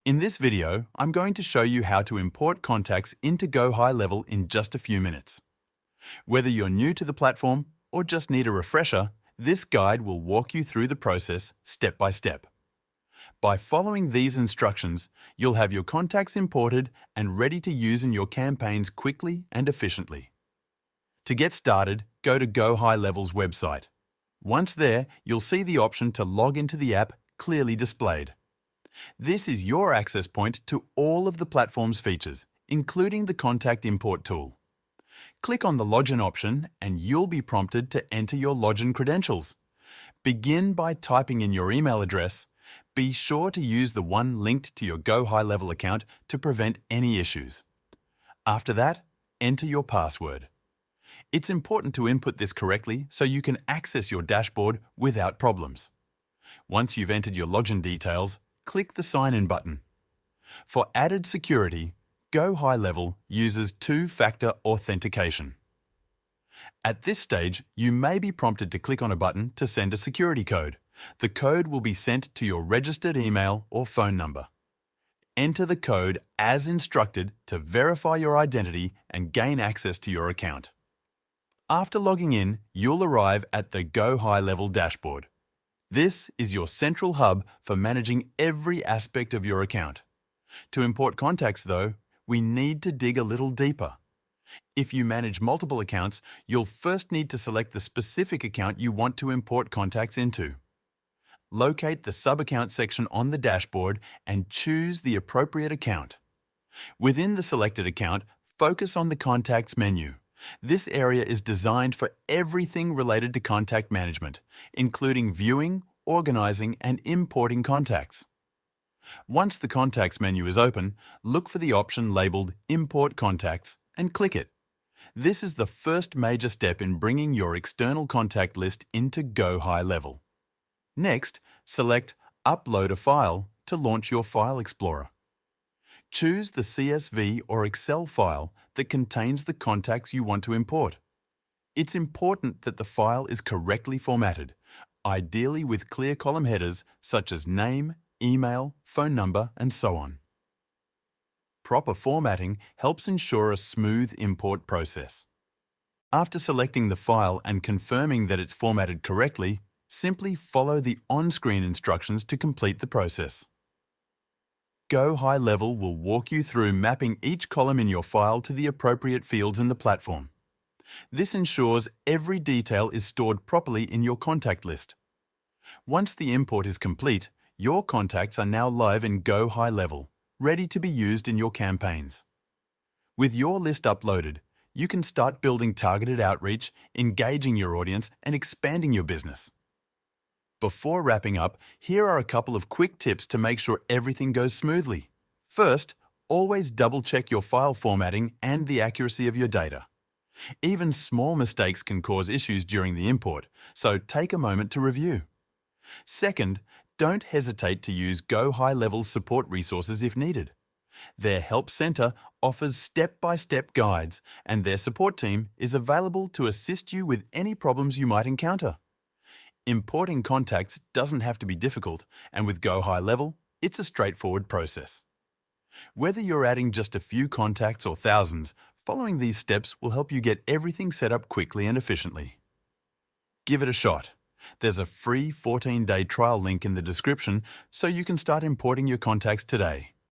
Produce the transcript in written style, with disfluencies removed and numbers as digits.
In this video, I'm going to show you how to import contacts into GoHighLevel in just a few minutes. Whether you're new to the platform or just need a refresher, this guide will walk you through the process step by step. By following these instructions, you'll have your contacts imported and ready to use in your campaigns quickly and efficiently. To get started, go to GoHighLevel's website. Once there, you'll see the option to log into the app clearly displayed. This is your access point to all of the platform's features, including the contact import tool. Click on the Login option and you'll be prompted to enter your login credentials. Begin by typing in your email address. Be sure to use the one linked to your GoHighLevel account to prevent any issues. After that, enter your password. It's important to input this correctly so you can access your dashboard without problems. Once you've entered your login details, click the Sign In button. For added security, GoHighLevel uses two-factor authentication. At this stage, you may be prompted to click on a button to send a security code. The code will be sent to your registered email or phone number. Enter the code as instructed to verify your identity and gain access to your account. After logging in, you'll arrive at the GoHighLevel dashboard. This is your central hub for managing every aspect of your account. To import contacts, though, we need to dig a little deeper. If you manage multiple accounts, you'll first need to select the specific account you want to import contacts into. Locate the sub-account section on the dashboard and choose the appropriate account. Within the selected account, focus on the Contacts menu. This area is designed for everything related to contact management, including viewing, organizing, and importing contacts. Once the Contacts menu is open, look for the option labeled Import Contacts and click it. This is the first major step in bringing your external contact list into GoHighLevel. Next, select Upload a File to launch your File Explorer. Choose the CSV or Excel file that contains the contacts you want to import. It's important that the file is correctly formatted, ideally with clear column headers such as name, email, phone number, and so on. Proper formatting helps ensure a smooth import process. After selecting the file and confirming that it's formatted correctly, simply follow the on-screen instructions to complete the process. GoHighLevel will walk you through mapping each column in your file to the appropriate fields in the platform. This ensures every detail is stored properly in your contact list. Once the import is complete, your contacts are now live in GoHighLevel, ready to be used in your campaigns. With your list uploaded, you can start building targeted outreach, engaging your audience, and expanding your business. Before wrapping up, here are a couple of quick tips to make sure everything goes smoothly. First, always double-check your file formatting and the accuracy of your data. Even small mistakes can cause issues during the import, so take a moment to review. Second, don't hesitate to use GoHighLevel's support resources if needed. Their Help Center offers step-by-step guides, and their support team is available to assist you with any problems you might encounter. Importing contacts doesn't have to be difficult, and with GoHighLevel, it's a straightforward process. Whether you're adding just a few contacts or thousands, following these steps will help you get everything set up quickly and efficiently. Give it a shot. There's a free 14-day trial link in the description so you can start importing your contacts today.